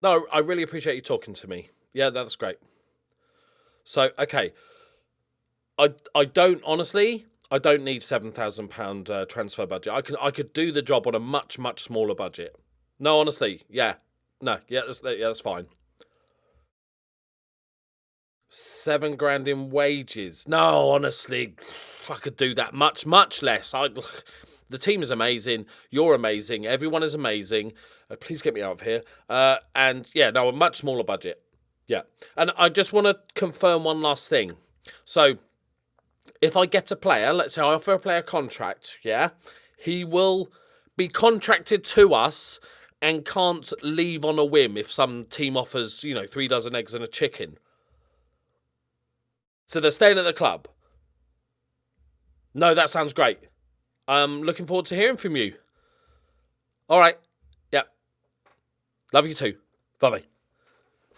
No, I really appreciate you talking to me. Yeah, that's great. So, okay. I don't, honestly, I don't need £7,000 transfer budget. I could do the job on a much, much smaller budget. No, honestly, yeah. No, that's fine. 7 grand in wages. No, honestly, I could do that much, much less. The team is amazing. You're amazing. Everyone is amazing. Please get me out of here. And yeah, no, a much smaller budget. Yeah. And I just want to confirm one last thing. So, if I get a player, let's say I offer a player a contract, yeah, he will be contracted to us and can't leave on a whim if some team offers, 3 dozen eggs and a chicken. So they're staying at the club. No, that sounds great. I'm looking forward to hearing from you. All right. Yep. Love you too. Bye-bye.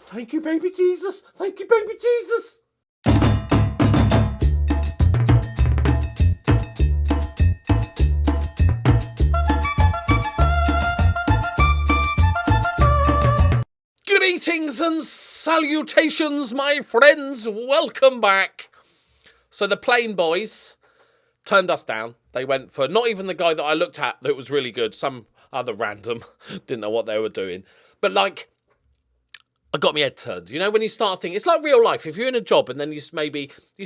Thank you, baby Jesus. Thank you, baby Jesus. Greetings and salutations, my friends. Welcome back. So the Plain Boys turned us down. They went for not even the guy that I looked at that was really good. Some other random. Didn't know what they were doing. But like, I got my head turned. You know, when you start thinking, it's like real life. If you're in a job and then you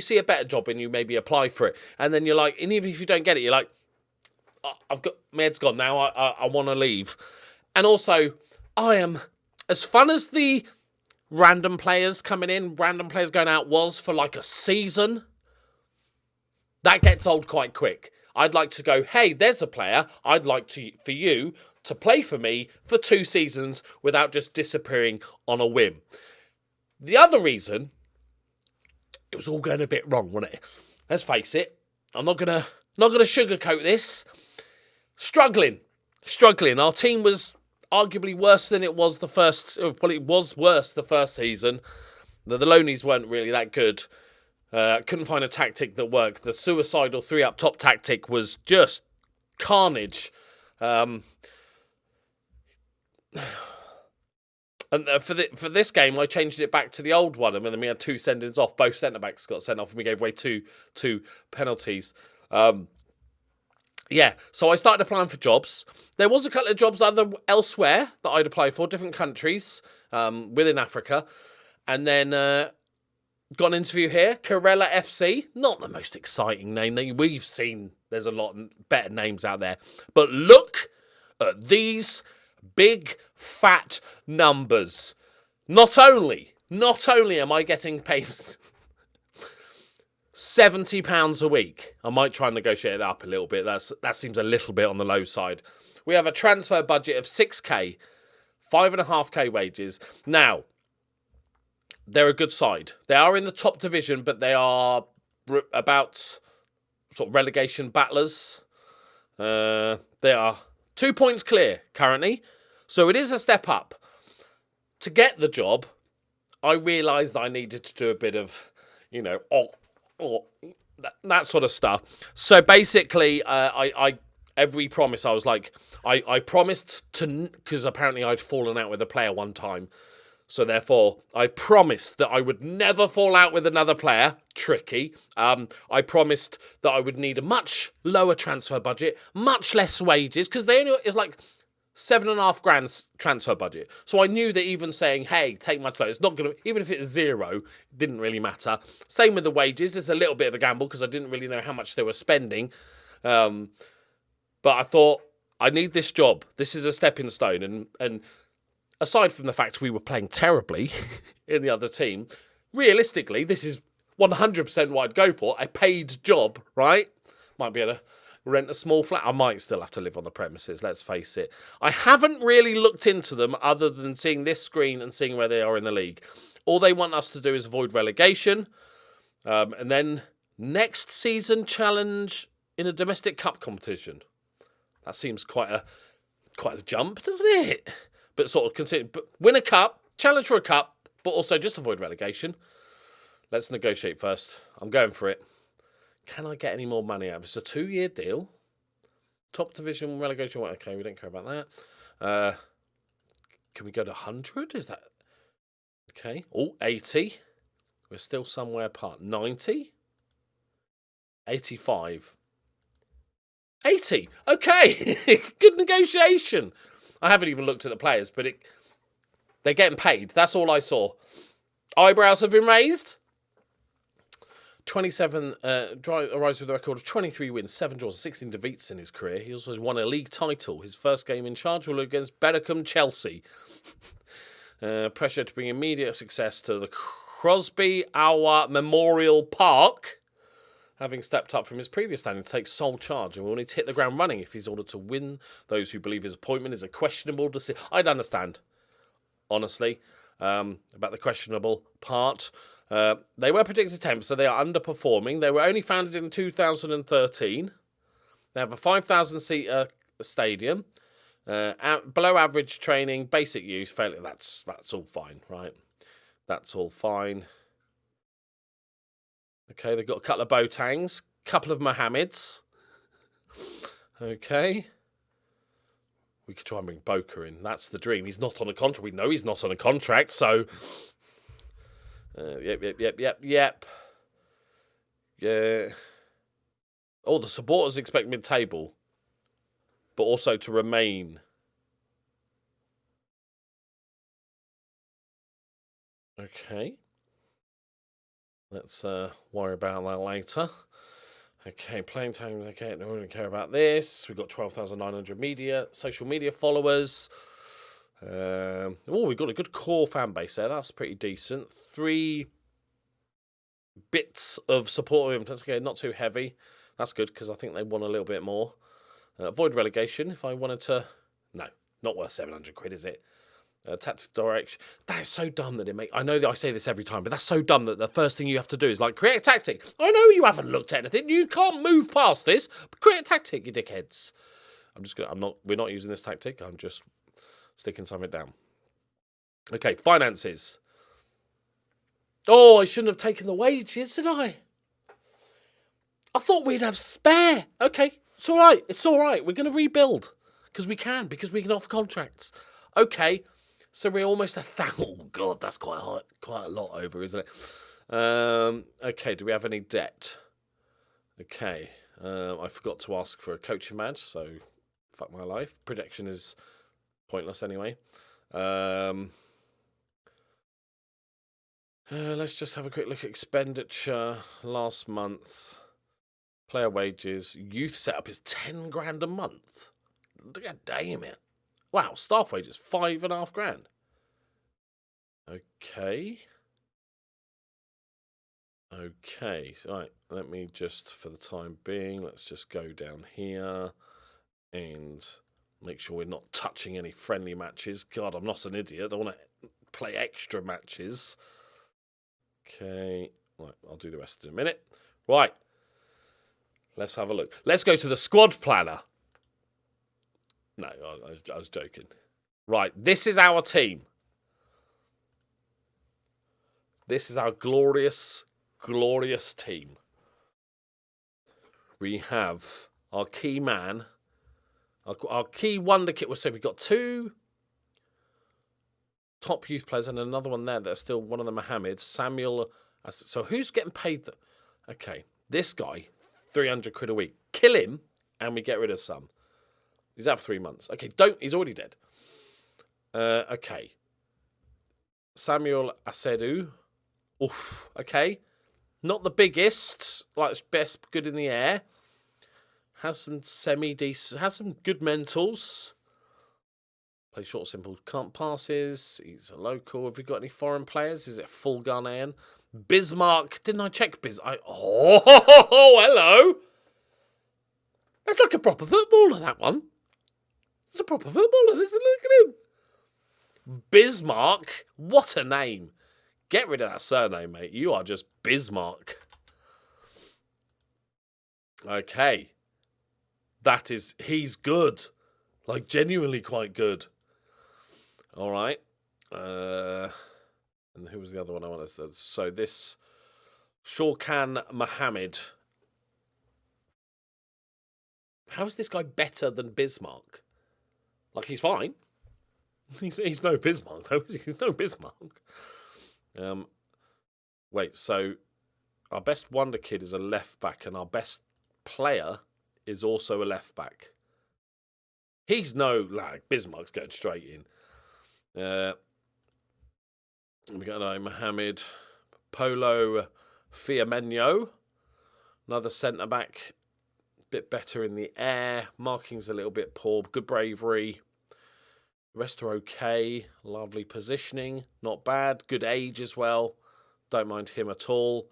see a better job and you maybe apply for it. And then you're like, and even if you don't get it, you're like, my head's gone now. I want to leave. And also, I am... As fun as the random players coming in, random players going out was for like a season, that gets old quite quick. I'd like to go, hey, there's a player. I'd like for you to play for me for 2 seasons without just disappearing on a whim. The other reason, it was all going a bit wrong, wasn't it? Let's face it. I'm not gonna sugarcoat this. Struggling. Our team was arguably worse than it was the first... Well, it was worse the first season. The Lonies weren't really that good. Couldn't find a tactic that worked. The suicidal 3-up top tactic was just carnage. And for this game, I changed it back to the old one. I mean, we had 2 send-ins off. Both centre-backs got sent off, and we gave away two penalties. Yeah, so I started applying for jobs. There was a couple of jobs elsewhere that I'd applied for, different countries within Africa. And then got an interview here, Corella FC. Not the most exciting name that we've seen. There's a lot better names out there. But look at these big, fat numbers. Not only am I getting paid £70 a week. I might try and negotiate it up a little bit. That seems a little bit on the low side. We have a transfer budget of 6k, 5.5k wages. Now, they're a good side. They are in the top division, but they are about sort of relegation battlers. They are 2 points clear currently, so it is a step up. To get the job, I realised I needed to do a bit of, or that sort of stuff. So basically, I every promise I was like, I promised to, because apparently I'd fallen out with a player one time. So therefore, I promised that I would never fall out with another player. Tricky. I promised that I would need a much lower transfer budget, much less wages, because it's like 7.5 grand transfer budget. So I knew that even saying, hey, take my clothes, not going to, even if it's 0, didn't really matter. Same with the wages. It's a little bit of a gamble because I didn't really know how much they were spending. But I thought, I need this job. This is a stepping stone. And aside from the fact we were playing terribly in the other team, realistically, this is 100% what I'd go for. A paid job, right? Might be able to rent a small flat. I might still have to live on the premises, let's face it. I haven't really looked into them other than seeing this screen and seeing where they are in the league. All they want us to do is avoid relegation. And then next season challenge in a domestic cup competition. That seems quite a jump, doesn't it? But sort of consider, win a cup, challenge for a cup, but also just avoid relegation. Let's negotiate first. I'm going for it. Can I get any more money out of it? It's a 2-year deal. Top division relegation. Okay, we don't care about that. Can we go to 100? Is that... Okay. Oh, 80. We're still somewhere apart. 90. 85. 80. Okay. Good negotiation. I haven't even looked at the players, but they're getting paid. That's all I saw. Eyebrows have been raised. 27 arrives with a record of 23 wins, 7 draws, 16 defeats in his career. He also won a league title. His first game in charge will against Berwick Chelsea. Pressure to bring immediate success to the Crosby Hour Memorial Park. Having stepped up from his previous standing to take sole charge, and will need to hit the ground running if he's ordered to win. Those who believe his appointment is a questionable decision. I'd understand, honestly, about the questionable part. They were predicted 10th, so they are underperforming. They were only founded in 2013. They have a 5,000-seat stadium, below average training, basic use. Failure. That's all fine, right? That's all fine. Okay, they've got a couple of Botangs, couple of Mohammeds. Okay. We could try and bring Boca in. That's the dream. He's not on a contract. We know he's not on a contract, so... Yep. Yeah. Oh, the supporters expect mid-table, but also to remain. Okay. Let's worry about that later. Okay, playing time. Okay, no one really care about this. We've got 12,900 social media followers. We've got a good core fan base there. That's pretty decent. 3 bits of support of him. That's okay, not too heavy. That's good because I think they want a little bit more. Avoid relegation if I wanted to. No, not worth 700 quid, is it? Tactical direction. That is so dumb that I know that I say this every time, but that's so dumb that the first thing you have to do is like create a tactic. I know you haven't looked at anything. You can't move past this. But create a tactic, you dickheads. We're not using this tactic. I'm just sticking something down. Okay, finances. Oh, I shouldn't have taken the wages, did I? I thought we'd have spare. Okay, it's all right. It's all right. We're going to rebuild because we can offer contracts. Okay, so we're almost 1,000. Oh, God, that's quite a lot over, isn't it? Okay, do we have any debt? Okay, I forgot to ask for a coaching badge, so fuck my life. Projection is pointless anyway. Let's just have a quick look at expenditure last month. Player wages. Youth setup is 10 grand a month. God damn it. Wow, staff wages, 5.5 grand. Okay. Right, let me just, for the time being, let's just go down here and make sure we're not touching any friendly matches. God, I'm not an idiot. I want to play extra matches. Okay, right, I'll do the rest in a minute. Right, let's have a look. Let's go to the squad planner. No, I was joking. Right, this is our team. This is our glorious, glorious team. We have our key man, our key wonder kid. So we've got 2 top youth players and another one there that's still one of the Mohammeds. Samuel. So who's getting paid? Okay, this guy, 300 quid a week. Kill him and we get rid of some. He's out for 3 months. Okay, he's already dead. Okay. Samuel Asedu. Oof, okay. Not the biggest, like best good in the air. Has some semi-decent, has some good mentals. Play short, simple, can't passes. He's a local. Have we got any foreign players? Is it full Ghanaian? Bismarck. Didn't I check Oh, hello. That's like a proper footballer, that one. It's a proper footballer. Listen, look at him. Bismarck. What a name. Get rid of that surname, mate. You are just Bismarck. Okay. He's good. Like, genuinely quite good. All right. And who was the other one I wanted to... So this... Shorkan Mohammed. How is this guy better than Bismarck? Like, he's fine. He's no Bismarck, though. He's no Bismarck. Wait, so our best wonder kid is a left back, and our best player is also a left back. He's no, like, Bismarck's going straight in. We got Mohamed Polo Fiamenyo, another centre back, bit better in the air. Marking's a little bit poor. Good bravery. The rest are okay. Lovely positioning, not bad. Good age as well. Don't mind him at all.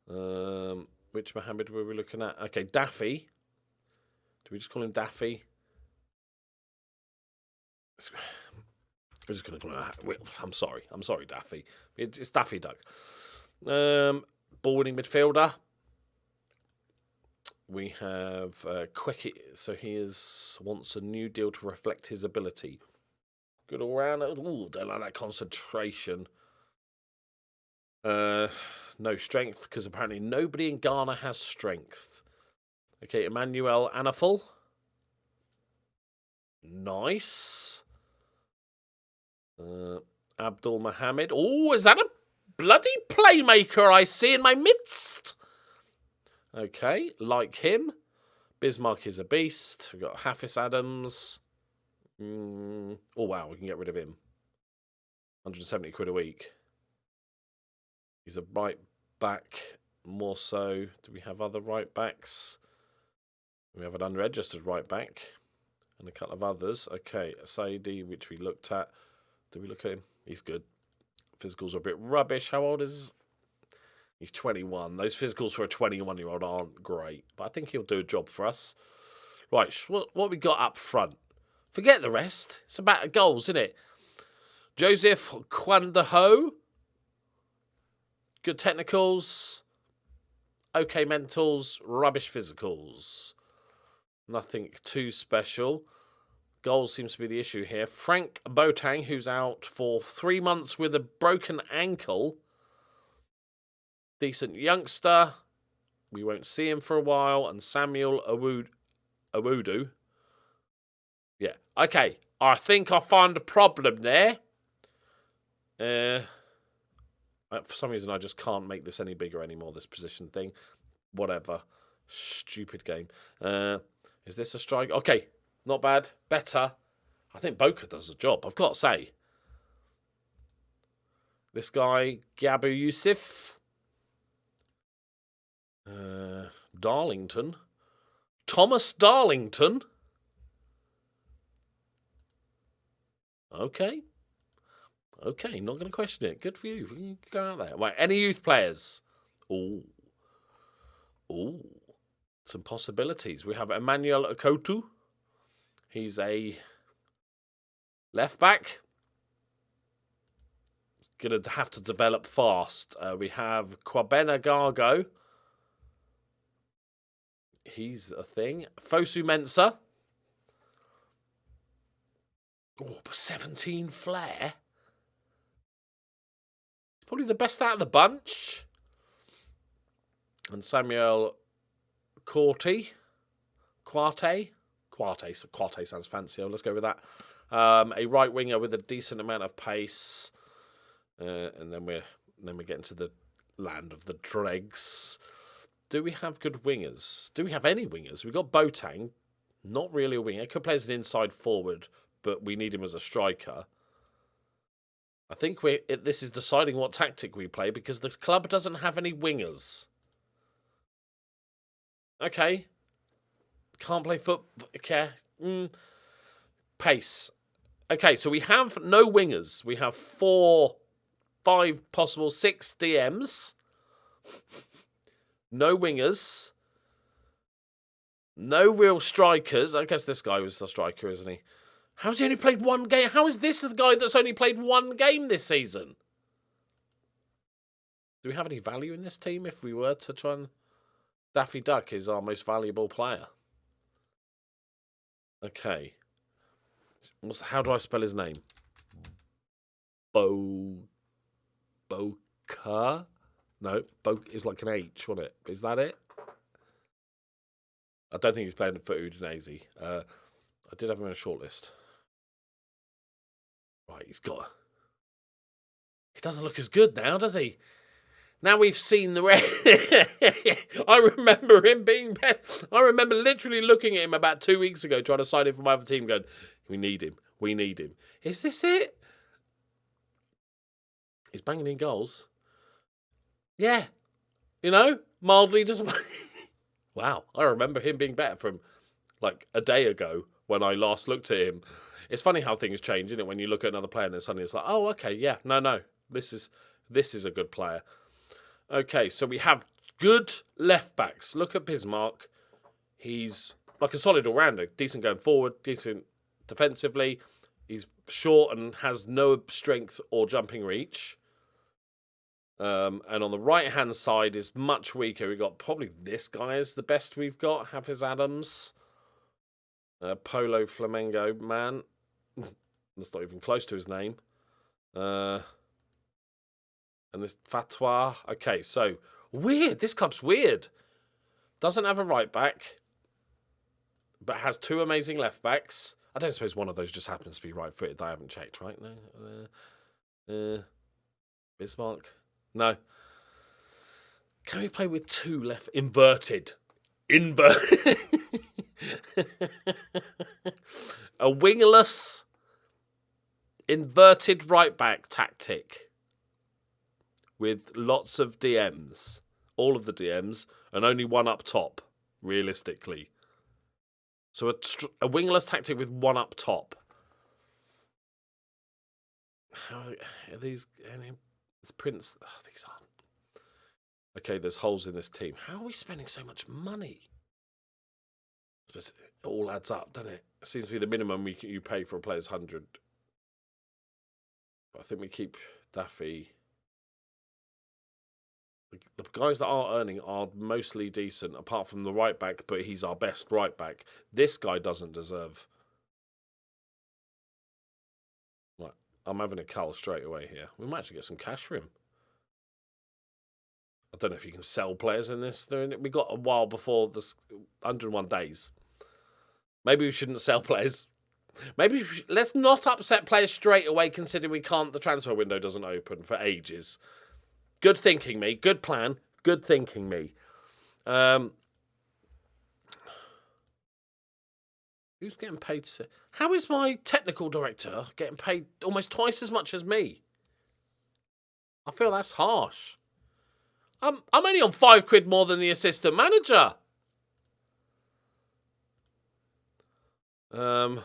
Which Mohammed were we looking at? Okay, Daffy. Do we just call him Daffy? We're just going to call him. I'm sorry, Daffy. It's Daffy Duck. Ball winning midfielder. We have Quickie. So he wants a new deal to reflect his ability. Good all round. Ooh, don't like that concentration. No strength, because apparently nobody in Ghana has strength. Okay, Emmanuel Anafal. Nice. Abdul Mohammed. Oh, is that a bloody playmaker I see in my midst? Okay, like him. Bismarck is a beast. We've got Hafiz Adams. Oh, wow, we can get rid of him. 170 quid a week. He's a right back, more so. Do we have other right backs? We have an unregistered right back and a couple of others. Okay, Saidi, which we looked at. Did we look at him? He's good. Physicals are a bit rubbish. How old is he? He's 21. Those physicals for a 21-year-old aren't great, but I think he'll do a job for us. Right, what we got up front? Forget the rest. It's about goals, isn't it? Joseph Kwandaho. Good technicals. Okay mentals. Rubbish physicals. Nothing too special. Goals seems to be the issue here. Frank Boateng, who's out for 3 months with a broken ankle. Decent youngster. We won't see him for a while. And Samuel Awudu. Yeah. Okay. I think I found a problem there. For some reason, I just can't make this any bigger anymore, this position thing. Whatever. Stupid game. Is this a strike? Okay. Not bad. Better. I think Boca does the job, I've got to say. This guy, Gabu Yusuf. Darlington. Thomas Darlington. Okay. Okay, not going to question it. Good for you. You go out there. Right, any youth players? Ooh. Some possibilities. We have Emmanuel Okotu. He's a left back. Going to have to develop fast. We have Kwabena Gargo. He's a thing. Fosu Mensah. Oh, 17 flair. Probably the best out of the bunch. And Samuel Quarte sounds fancier. Let's go with that. A right winger with a decent amount of pace. And then we get into the land of the dregs. Do we have good wingers? Do we have any wingers? We've got Boateng. Not really a winger. Could play as an inside forward, but we need him as a striker. I think this is deciding what tactic we play because the club doesn't have any wingers. Okay. Can't play football. Okay. Pace. Okay, so we have no wingers. We have 4, 5, possible 6 DMs. No wingers. No real strikers. I guess this guy was the striker, isn't he? How's he only played one game? How is this the guy that's only played one game this season? Do we have any value in this team if we were to try and... Daffy Duck is our most valuable player. Okay. How do I spell his name? Boca? No, Bo is like an H, wasn't it? Is that it? I don't think he's playing for Udinese. I did have him in a shortlist. Right, he doesn't look as good now, does he? Now we've seen the I remember him being better. I remember literally looking at him about 2 weeks ago, trying to sign him for my other team, going, we need him. We need him. Is this it? He's banging in goals. Yeah. You know, mildly disappointing. Wow. I remember him being better from like a day ago when I last looked at him. It's funny how things change, isn't it? When you look at another player and then suddenly it's like, oh, okay, yeah, no. This is a good player. Okay, so we have good left backs. Look at Bismarck. He's like a solid all-rounder. Decent going forward, decent defensively. He's short and has no strength or jumping reach. And on the right-hand side is much weaker. We've got probably this guy is the best we've got. Hafiz Adams. Polo Flamengo man. That's not even close to his name. And this Fatwa. Okay, so weird. This club's weird. Doesn't have a right back, but has two amazing left backs. I don't suppose one of those just happens to be right footed. I haven't checked, right? No. Bismarck. No. Can we play with two left? Inverted. A wingless, inverted right back tactic. With lots of DMs. All of the DMs. And only one up top, realistically. So a wingless tactic with one up top. How are these? It's Prince. Oh, these aren't. Okay, there's holes in this team. How are we spending so much money? It all adds up, doesn't it? It seems to be the minimum you pay for a player's 100. But I think we keep Daffy. The guys that are earning are mostly decent, apart from the right back, but he's our best right back. This guy doesn't deserve. Right, I'm having a cull straight away here. We might actually get some cash for him. I don't know if you can sell players in this. We got a while before this 101 days. Maybe we shouldn't sell players. Maybe let's not upset players straight away, considering we can't. The transfer window doesn't open for ages. Good thinking, me. Good plan. Good thinking, me. Who's getting paid? How is my technical director getting paid almost twice as much as me? I feel that's harsh. I'm only on £5 more than the assistant manager. The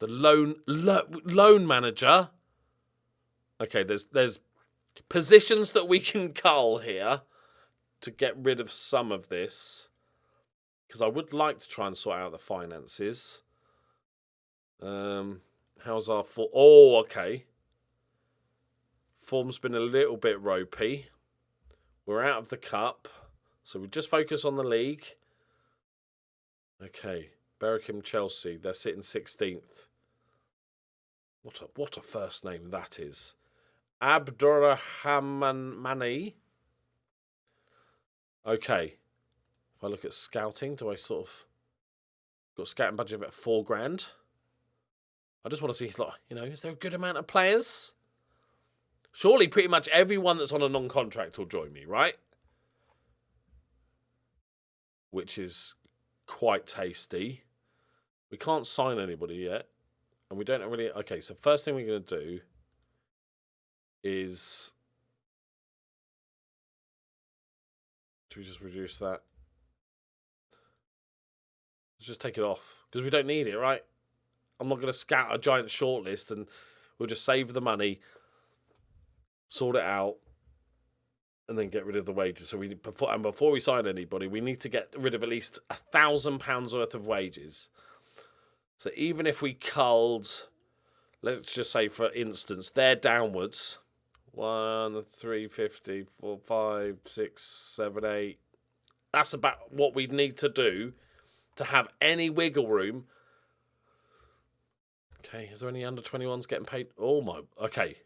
loan manager. Okay, there's positions that we can cull here to get rid of some of this, because I would like to try and sort out the finances. How's our form? Oh, okay. Form's been a little bit ropey. We're out of the cup, so we just focus on the league. Okay, Berwick, Chelsea. They're sitting 16th. What a first name that is. Abdurrahman Mani. Okay. If I look at scouting, do I sort of got a scouting budget of about £4,000? I just want to see, like, is there a good amount of players? Surely pretty much everyone that's on a non-contract will join me, right? Which is quite tasty. We can't sign anybody yet. And we don't really... Okay, so first thing we're going to do is... Do we just reduce that? Let's just take it off. Because we don't need it, right? I'm not going to scout a giant shortlist and we'll just save the money, sort it out, and then get rid of the wages. So before we sign anybody, we need to get rid of at least £1,000 worth of wages. So even if we culled, let's just say for instance, they're downwards. 1, 3, 50, 4, 5, 6, 7, 8. That's about what we need to do to have any wiggle room. Okay, is there any under 21s getting paid? Oh my, okay.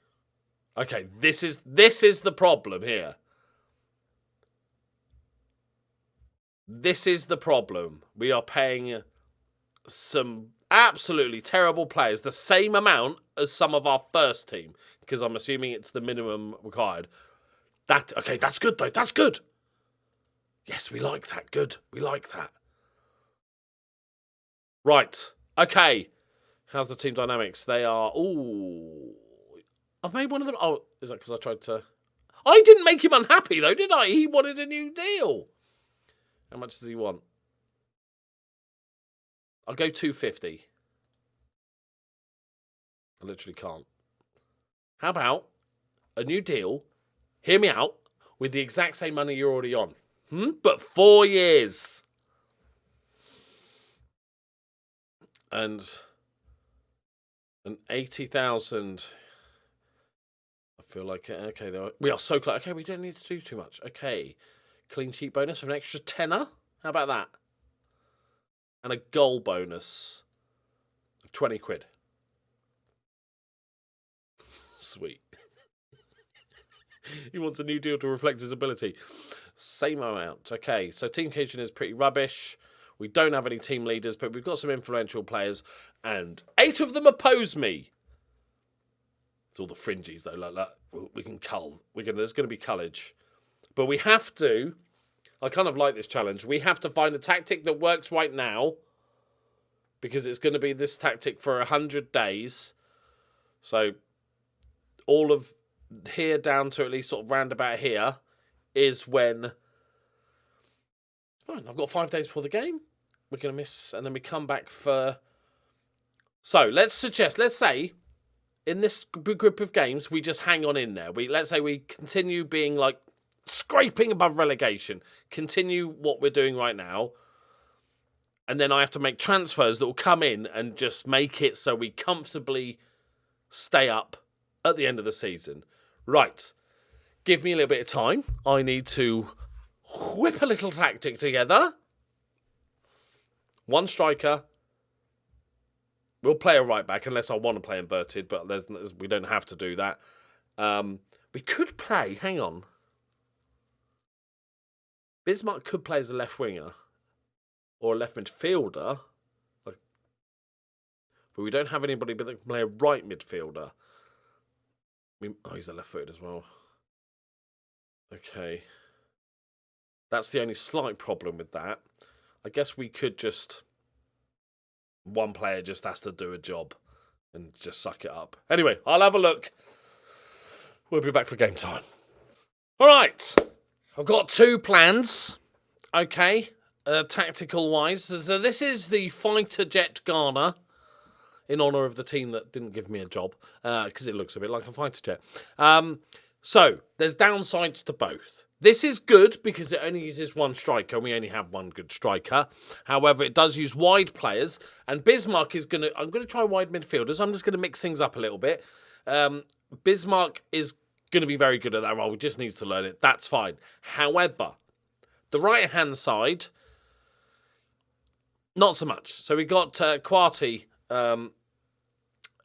Okay, this is the problem here. This is the problem. We are paying some Absolutely terrible players. The same amount as some of our first team, because I'm assuming it's the minimum required. Okay, that's good though. That's good. Yes, we like that. Good. We like that. Right. Okay. How's the team dynamics? They are... Ooh. I've made one of them... Oh, is that because I tried to... I didn't make him unhappy, though, did I? He wanted a new deal. How much does he want? I'll go 250. I literally can't. How about a new deal, hear me out, with the exact same money you're already on? But 4 years. And an 80,000... I feel like, okay, we are so close. Okay, we don't need to do too much. Okay, clean sheet bonus for an extra tenner. How about that? And a goal bonus of 20 quid. Sweet. He wants a new deal to reflect his ability. Same amount. Okay, so team coaching is pretty rubbish. We don't have any team leaders, but we've got some influential players, and 8 of them oppose me. It's all the fringies, though. Like we can cull. There's going to be cullage. But we have to... I kind of like this challenge. We have to find a tactic that works right now, because it's going to be this tactic for 100 days. So all of here down to at least sort of roundabout here is when... Fine, I've got 5 days before the game. We're going to miss, and then we come back for... So let's say... In this group of games, we just hang on in there. Let's say we continue being like scraping above relegation. Continue what we're doing right now. And then I have to make transfers that will come in and just make it so we comfortably stay up at the end of the season. Right. Give me a little bit of time. I need to whip a little tactic together. 1 striker. We'll play a right back unless I want to play inverted, but we don't have to do that. We could play, hang on. Bismarck could play as a left winger or a left midfielder. But we don't have anybody that can play a right midfielder. He's a left footed as well. Okay. That's the only slight problem with that. I guess we could just... One player just has to do a job and just suck it up. Anyway, I'll have a look. We'll be back for game time. All right. I've got 2 plans. Okay. Tactical-wise. So this is the fighter jet Ghana in honour of the team that didn't give me a job because it looks a bit like a fighter jet. So there's downsides to both. This is good because it only uses 1 striker and we only have 1 good striker. However, it does use wide players, and Bismarck is I'm going to try wide midfielders. I'm just going to mix things up a little bit. Bismarck is going to be very good at that role. He just needs to learn it. That's fine. However, the right-hand side, not so much. So we got Quarty,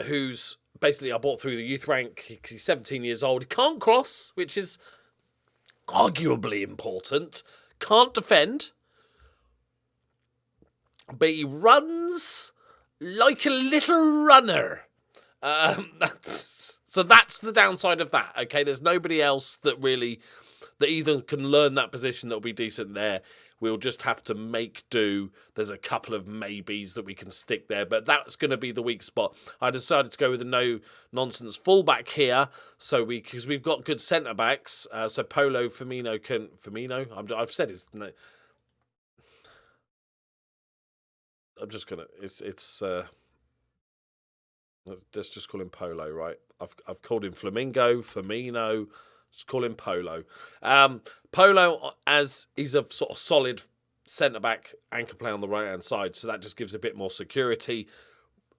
who's basically I bought through the youth rank. He's 17 years old. He can't cross, which is... arguably important. Can't defend. But he runs like a little runner. That's the downside of that. Okay, there's nobody else that either can learn that position that'll be decent there. We'll just have to make do. There's a couple of maybes that we can stick there, but that's going to be the weak spot. I decided to go with a no-nonsense fullback here, because we've got good centre-backs. So Polo Firmino I've said his name. I'm just going to... let's just call him Polo, right? I've called him Flamingo, Firmino... Just call him Polo. Polo, as he's a sort of solid centre-back and can play on the right-hand side, so that just gives a bit more security.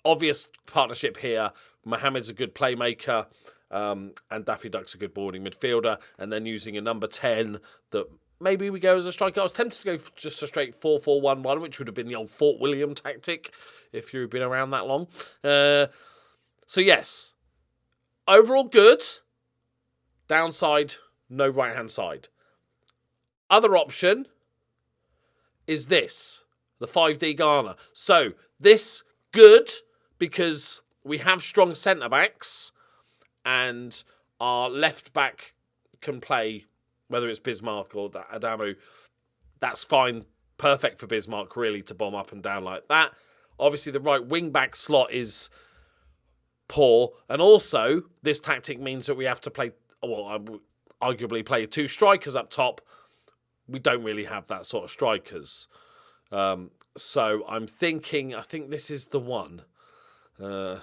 Obvious partnership here. Mohamed's a good playmaker, and Daffy Duck's a good boarding midfielder, and then using a number 10 that maybe we go as a striker. I was tempted to go for just a straight 4-4-1-1, which would have been the old Fort William tactic, if you've been around that long. So yes, overall good. Downside, no right-hand side. Other option is this, the 5D Ghana. So this good because we have strong centre-backs and our left-back can play, whether it's Bismarck or Adamu. That's fine. Perfect for Bismarck, really, to bomb up and down like that. Obviously, the right wing-back slot is poor. And also, this tactic means that we have to play, well, arguably play 2 strikers up top. We don't really have that sort of strikers. So I'm thinking, I think this is the one. Is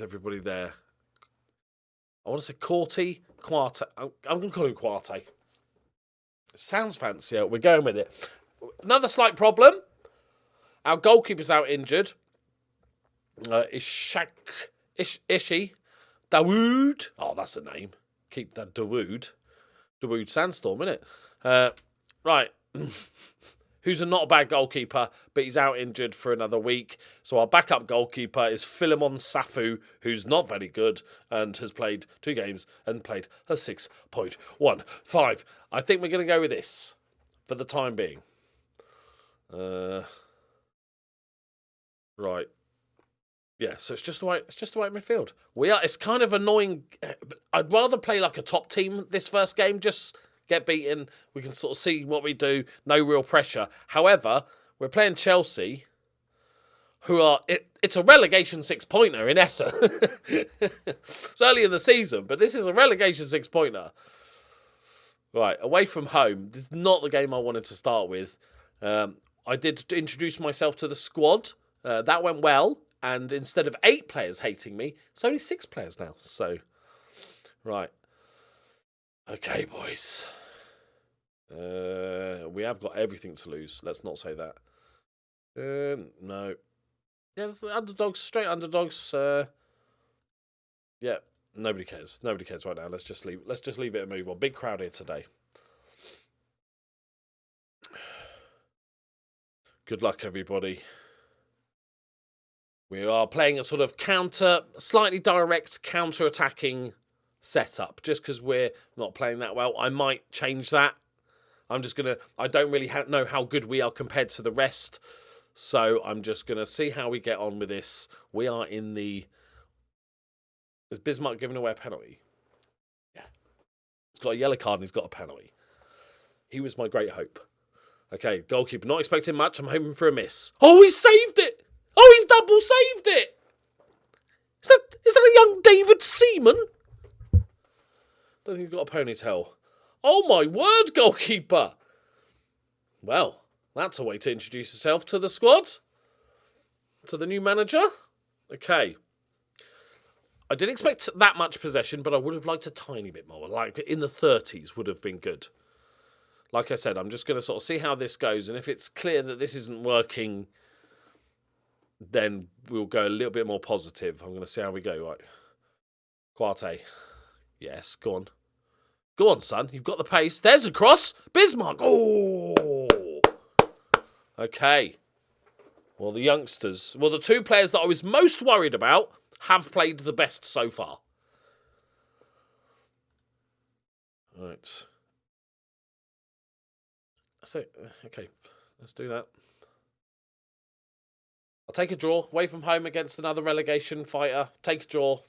everybody there? I want to say Quarte. I'm going to call him Quarte. Sounds fancier. We're going with it. Another slight problem. Our goalkeeper's out injured. Ishi Dawood. Oh, that's a name. Keep that Dawood. Dawood Sandstorm, innit? Right. Who's not a bad goalkeeper, but he's out injured for another week. So our backup goalkeeper is Philemon Safu, who's not very good and has played 2 games and played a 6.15. I think we're going to go with this for the time being. Right. Yeah, so it's just the way midfield. It's kind of annoying. I'd rather play like a top team this first game, just get beaten. We can sort of see what we do. No real pressure. However, we're playing Chelsea, who are... It's a relegation 6-pointer in Essa. It's early in the season, but this is a relegation 6-pointer. Right, away from home. This is not the game I wanted to start with. I did introduce myself to the squad. That went well. And instead of 8 players hating me, it's only 6 players now. So, right. Okay, boys. We have got everything to lose. Let's not say that. No. Yeah, it's the underdogs, straight underdogs. Yeah, nobody cares. Nobody cares right now. Let's just leave it and move on. Big crowd here today. Good luck, everybody. We are playing a sort of slightly direct counter-attacking setup. Just because we're not playing that well, I might change that. I don't really know how good we are compared to the rest. So I'm just going to see how we get on with this. We are in the... Is Bismarck giving away a penalty? Yeah. He's got a yellow card and he's got a penalty. He was my great hope. Okay, goalkeeper, not expecting much. I'm hoping for a miss. Oh, he saved it! Oh, he's double saved it! Is that a young David Seaman? Don't think he's got a ponytail. Oh my word, goalkeeper! Well, that's a way to introduce yourself to the squad. To the new manager. Okay. I didn't expect that much possession, but I would have liked a tiny bit more. Like in the 30s would have been good. Like I said, I'm just going to sort of see how this goes. And if it's clear that this isn't working, then we'll go a little bit more positive. I'm going to see how we go. Right. Quarte. Yes, go on. Go on, son. You've got the pace. There's a cross. Bismarck. Oh. Okay. Well, the youngsters. Well, the 2 players that I was most worried about have played the best so far. Right. So, okay. Let's do that. I'll take a draw. Away from home against another relegation fighter. Take a draw.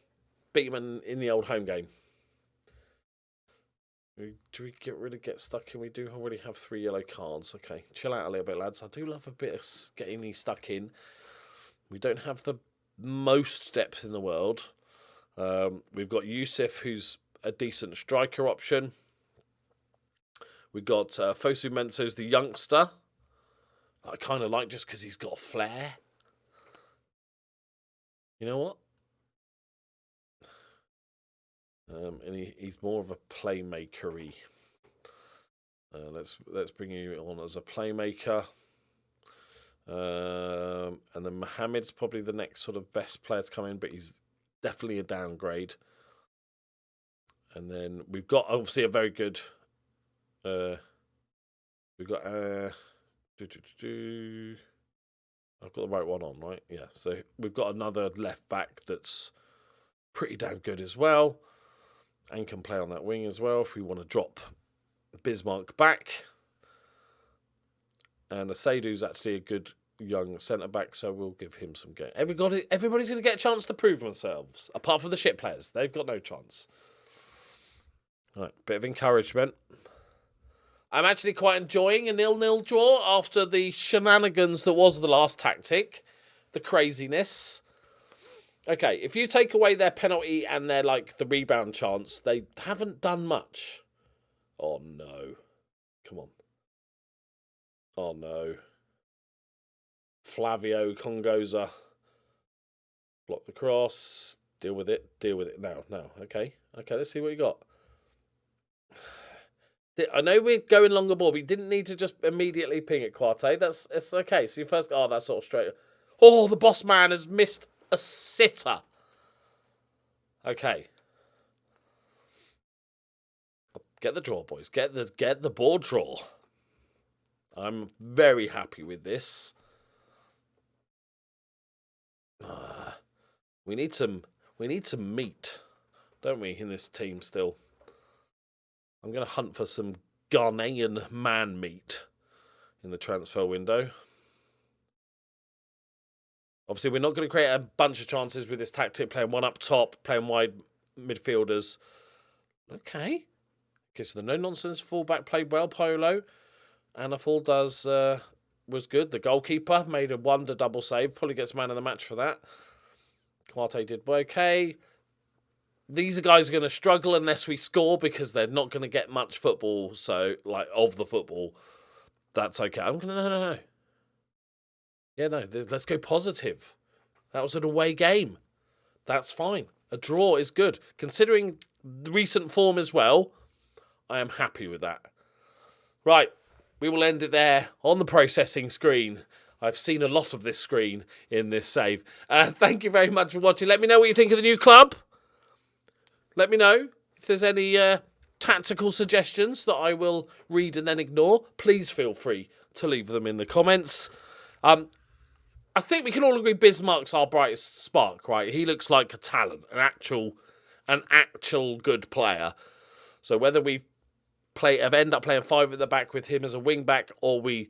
Beat them in the old home game. Do we get stuck? Can we do already have 3 yellow cards? Okay, chill out a little bit, lads. I do love a bit of getting these stuck in. We don't have the most depth in the world. We've got Yusuf, who's a decent striker option. We've got Fosu Mensah's the youngster. I kind of like just because he's got a flair. You know what? And he's more of a playmaker-y. Let's bring you on as a playmaker. And then Mohamed's probably the next sort of best player to come in, but he's definitely a downgrade. And then we've got obviously a very good... we've got... I've got the right one on, right? Yeah, so we've got another left back that's pretty damn good as well. And can play on that wing as well if we want to drop Bismarck back. And Asadou's actually a good young centre-back, so we'll give him some game. Everybody's going to get a chance to prove themselves, apart from the shit players. They've got no chance. Right, bit of encouragement. I'm actually quite enjoying a 0-0 draw after the shenanigans that was the last tactic. The craziness. Okay, if you take away their penalty and their, the rebound chance, they haven't done much. Oh, no. Come on. Oh, no. Flavio Congoza. Block the cross. Deal with it. Deal with it. No. Okay, let's see what you got. I know we're going longer ball, but you didn't need to just immediately ping it, Quarte. It's okay. So you first... Oh, that's sort of straight... Oh, the boss man has missed a sitter. Okay. Get the draw, boys. Get the board draw. I'm very happy with this. We need some meat, don't we, in this team still? I'm going to hunt for some Ghanaian man meat in the transfer window. Obviously, we're not going to create a bunch of chances with this tactic, playing one up top, playing wide midfielders. Okay, so the no-nonsense fullback played well, Polo. Anafal was good. The goalkeeper made a wonder double save. Probably gets man of the match for that. Quarte did okay. These guys are going to struggle unless we score because they're not going to get much football. So, of the football, that's okay. No. Yeah, no, let's go positive. That was an away game. That's fine. A draw is good. Considering the recent form as well, I am happy with that. Right, we will end it there on the processing screen. I've seen a lot of this screen in this save. Thank you very much for watching. Let me know what you think of the new club. Let me know if there's any tactical suggestions that I will read and then ignore. Please feel free to leave them in the comments. I think we can all agree Bismarck's our brightest spark, right? He looks like a talent, an actual good player. So whether we end up playing 5 at the back with him as a wing back, or we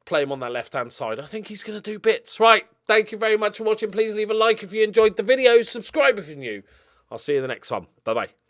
play him on that left-hand side, I think he's going to do bits. Right, thank you very much for watching. Please leave a like if you enjoyed the video. Subscribe if you're new. I'll see you in the next one. Bye-bye.